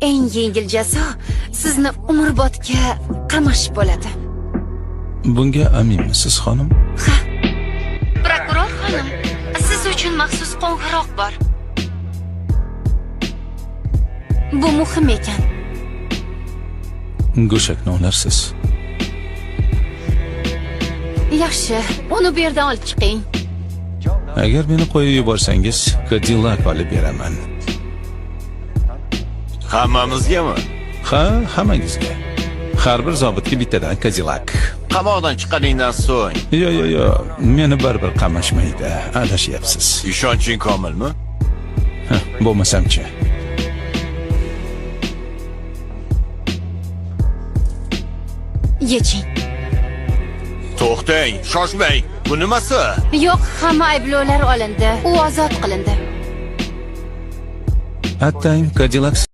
eng yengil jazo sizni umrbodga qamash bo'ladi. Bunga aminmisiz, xonim? Ha. Prokuror xonim, siz uchun maxsus qo'ng'iroq bor. Bu muhim ekan. Go'shakni olarsiz. Yaxshi, uni bu yerdan olib chiqing. Agar meni qo'yib yuborsangiz, Cadillac olib beraman. Hammamizgami? Ha, hammangizga. Har bir zobitga bittadan Cadillac. Qamoqdan chiqqaningdan so'ng Yo, meni baribir qamashmaydi. Adashyapsiz. ishonching komilmi? Bo'lmasam-chi. Yeching. To'xtang, shoshmang. Bu nimasi? Yo'q, hamma ayblovlar olindi. U ozod qilindi. Attang Cadillac